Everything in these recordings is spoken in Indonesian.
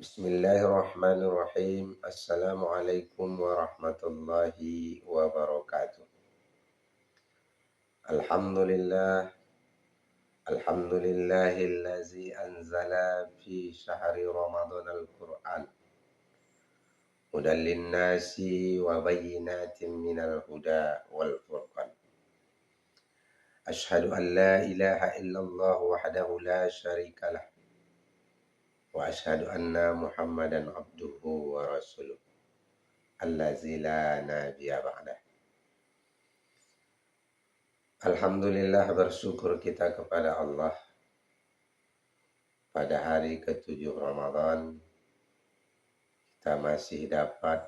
Bismillahirrahmanirrahim. Assalamualaikum warahmatullahi wabarakatuh. Alhamdulillah. Alhamdulillahillazi anzala fi syahri Ramadan al-Qur'an. Hudan linnasi wa bayyinatin minal huda wal furqan. Ashhadu an la ilaha illallah wahdahu la syarika lah. Wa ashhadu anna Muhammadan abduhu wa rasuluh. Allazi la nabiyya ba'dah. Alhamdulillah, bersyukur kita kepada Allah pada hari ke-7 Ramadan kita masih dapat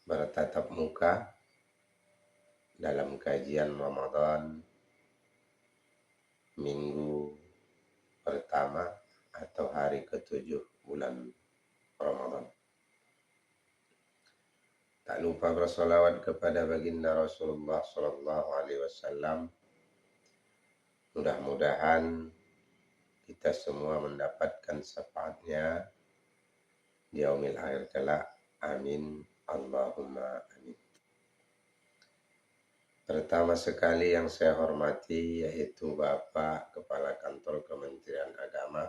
bertatap muka dalam kajian Ramadan minggu pertama atau hari ke-7 bulan Ramadan. Tak lupa bersolawat kepada baginda Rasulullah Sallallahu Alaihi Wasallam. Mudah-mudahan kita semua mendapatkan syafaatnya di yaumil akhir kelak. Amin. Allahumma amin. Pertama sekali yang saya hormati yaitu Bapak Kepala Kantor Kementerian Agama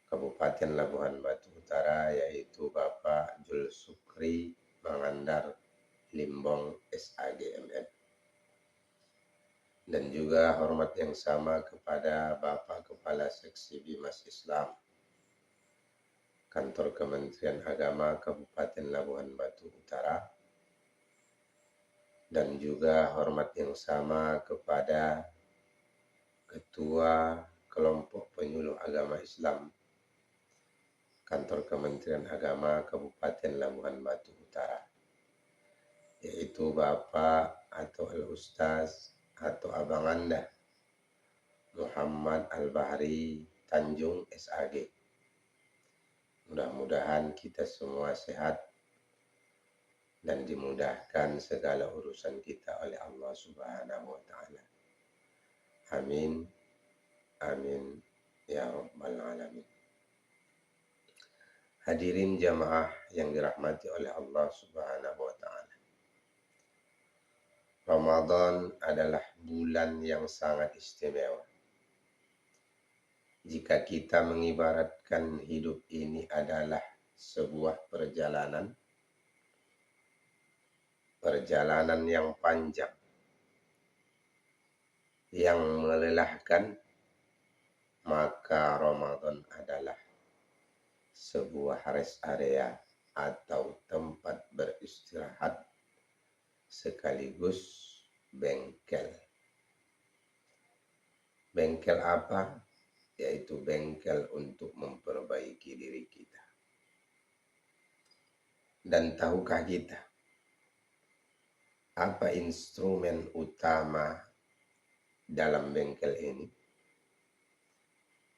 Kabupaten Labuhan Batu Utara, yaitu Bapak Jul Sukri Mangandar Limbong SAGMN. Dan juga hormat yang sama kepada Bapak Kepala Seksi Bimas Islam Kantor Kementerian Agama Kabupaten Labuhan Batu Utara. Dan juga hormat yang sama kepada Ketua Kelompok Penyuluh Agama Islam Kantor Kementerian Agama Kabupaten Labuhan Batu Utara, yaitu Bapak atau Al-Ustaz atau Abang Anda Muhammad Al-Bahri Tanjung SAG. Mudah-mudahan kita semua sehat dan dimudahkan segala urusan kita oleh Allah Subhanahu wa Ta'ala. Amin. Amin ya rabbal alamin. Hadirin jamaah yang dirahmati oleh Allah Subhanahu wa Ta'ala. Ramadan adalah bulan yang sangat istimewa. Jika kita mengibaratkan hidup ini adalah sebuah perjalanan yang panjang, yang melelahkan, maka Ramadan adalah sebuah rest area atau tempat beristirahat sekaligus bengkel. Bengkel apa? Yaitu bengkel untuk memperbaiki diri kita. Dan tahukah kita apa instrumen utama dalam bengkel ini?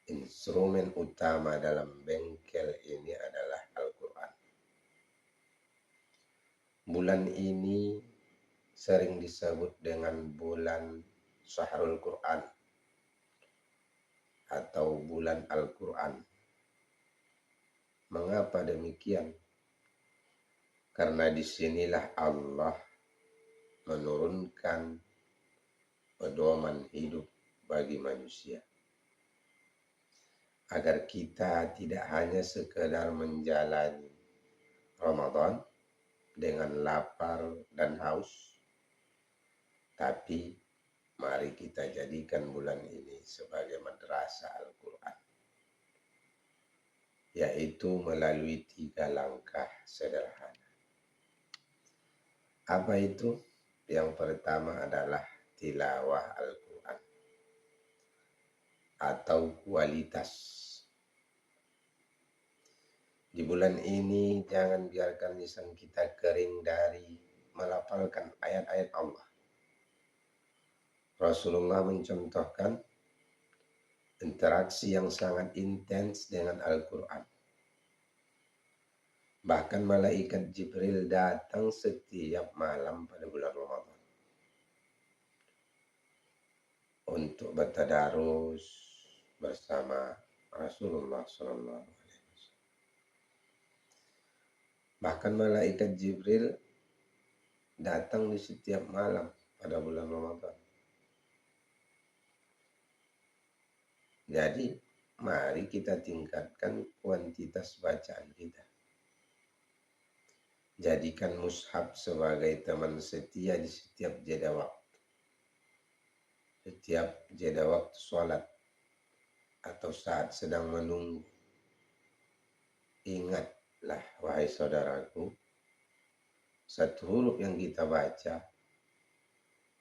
Instrumen utama dalam bengkel ini adalah Al-Quran. Bulan ini sering disebut dengan bulan Syahrul Quran atau bulan Al-Quran. Mengapa demikian? Karena disinilah Allah menurunkan pedoman hidup bagi manusia, agar kita tidak hanya sekedar menjalani Ramadan dengan lapar dan haus, tapi mari kita jadikan bulan ini sebagai madrasah Al-Quran, yaitu melalui 3 langkah sederhana. Apa itu? Yang pertama adalah tilawah Al-Quran atau kualitas. Di bulan ini jangan biarkan lisan kita kering dari melafalkan ayat-ayat Allah. Rasulullah mencontohkan interaksi yang sangat intens dengan Al-Quran. Bahkan malaikat Jibril datang setiap malam pada bulan Ramadan untuk bertadarus bersama Rasulullah SAW. Bahkan malaikat Jibril datang di setiap malam pada bulan Ramadan. Jadi mari kita tingkatkan kuantitas bacaan kita. Jadikan mushaf sebagai teman setia di setiap jeda waktu. Setiap jeda waktu sholat atau saat sedang menunggu. Ingatlah wahai saudaraku, satu huruf yang kita baca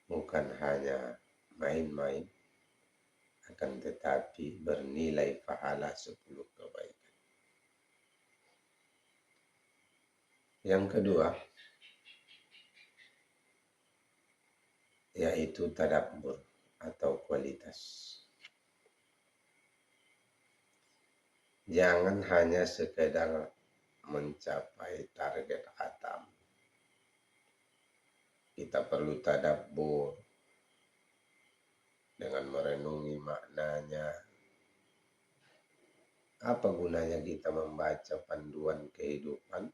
bukan hanya main-main, akan tetapi bernilai pahala 10 kebaikan. Yang kedua, yaitu tadabbur atau kualitas. Jangan hanya sekedar mencapai target khatam. Kita perlu tadabbur dengan merenungi maknanya. Apa gunanya kita membaca panduan kehidupan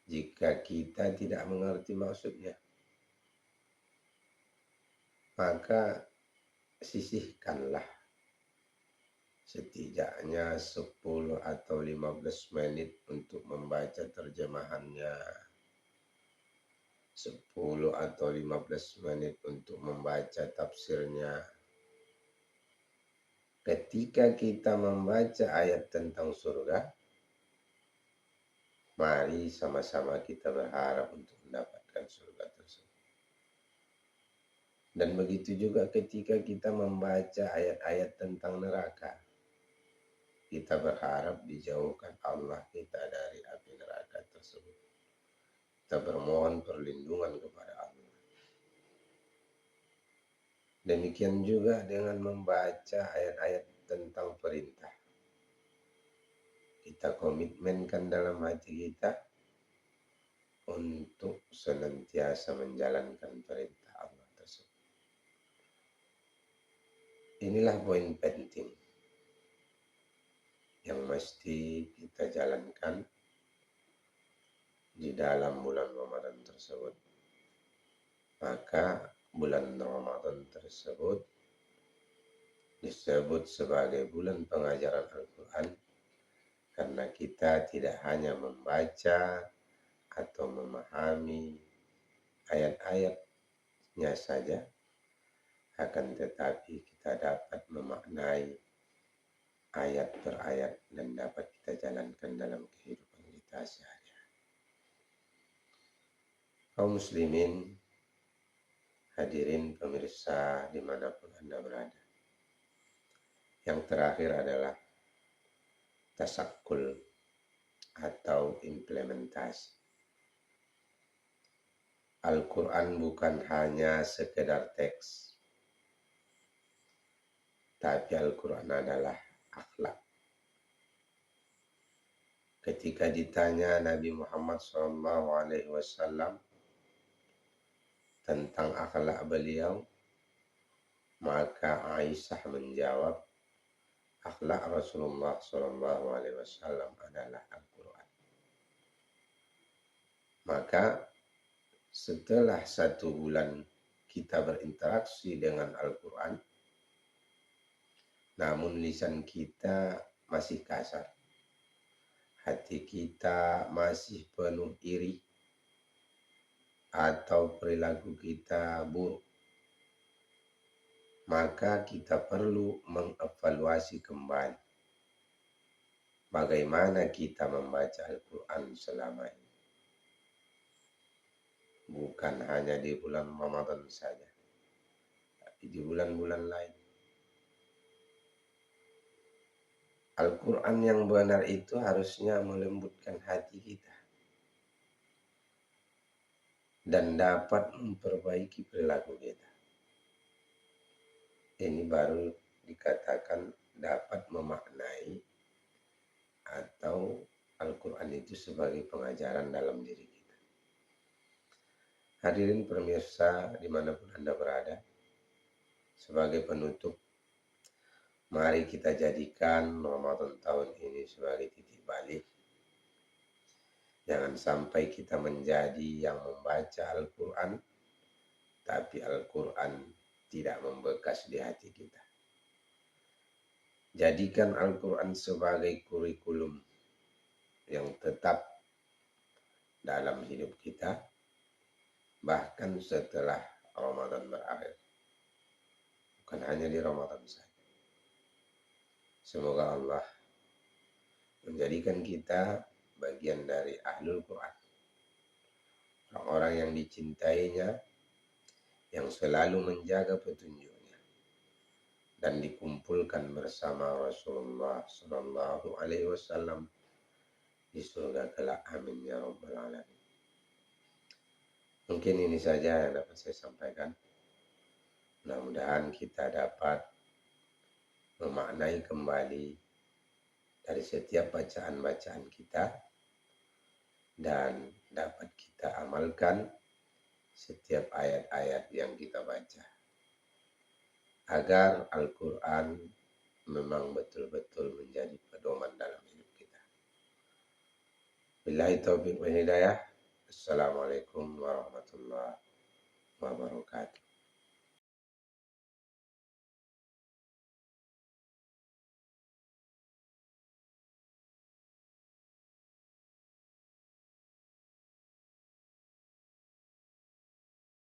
jika kita tidak mengerti maksudnya? Maka sisihkanlah setidaknya 10 atau 15 menit untuk membaca terjemahannya. 10 atau 15 menit untuk membaca tafsirnya. Ketika kita membaca ayat tentang surga, mari sama-sama kita berharap untuk mendapatkan surga tersebut. Dan begitu juga ketika kita membaca ayat-ayat tentang neraka, kita berharap dijauhkan Allah kita dari api neraka tersebut. Kita bermohon perlindungan kepada Allah. Demikian juga dengan membaca ayat-ayat tentang perintah. Kita komitmenkan dalam hati kita untuk senantiasa menjalankan perintah Allah tersebut. Inilah poin penting yang mesti kita jalankan di dalam bulan Ramadan tersebut. Maka bulan Ramadan tersebut disebut sebagai bulan pengajaran Al-Quran karena kita tidak hanya membaca atau memahami ayat-ayatnya saja, akan tetapi kita dapat memaknai ayat per ayat dan dapat kita jalankan dalam kehidupan kita sehari-hari. Kaum muslimin, hadirin pemirsa dimanapun Anda berada. Yang terakhir adalah tasakul atau implementasi. Al-Quran bukan hanya sekedar teks, tapi Al-Quran adalah akhlak. Ketika ditanya Nabi Muhammad SAW tentang akhlak beliau, maka Aisyah menjawab, akhlak Rasulullah SAW adalah Al-Quran. Maka setelah 1 bulan kita berinteraksi dengan Al-Quran, namun lisan kita masih kasar, hati kita masih penuh iri, atau perilaku kita buruk, maka kita perlu mengevaluasi kembali bagaimana kita membaca Al-Quran selama ini. Bukan hanya di bulan Ramadan saja, tapi di bulan-bulan lain. Al-Quran yang benar itu harusnya melembutkan hati kita dan dapat memperbaiki perilaku kita. Ini baru dikatakan dapat memaknai atau Al-Quran itu sebagai pengajaran dalam diri kita. Hadirin pemirsa dimanapun Anda berada, sebagai penutup, mari kita jadikan Ramadan tahun ini sebagai titik balik Jangan sampai kita menjadi yang membaca Al-Quran, tapi Al-Quran tidak membekas di hati kita. Jadikan Al-Quran sebagai kurikulum yang tetap dalam hidup kita, bahkan setelah Ramadan berakhir. Bukan hanya di Ramadan saja. Semoga Allah menjadikan kita bagian dari Ahlul Quran. Orang-orang yang dicintainya, yang selalu menjaga petunjuknya, dan dikumpulkan bersama Rasulullah Sallallahu Alaihi Wasallam di surga kelak. Amin ya Rabbal Alamin. Mungkin ini saja yang dapat saya sampaikan. Mudah-mudahan kita dapat memaknai kembali dari setiap bacaan-bacaan kita dan dapat kita amalkan setiap ayat-ayat yang kita baca, agar Al-Quran memang betul-betul menjadi pedoman dalam hidup kita. Billahi taufiq wal hidayah. Assalamualaikum warahmatullahi wabarakatuh.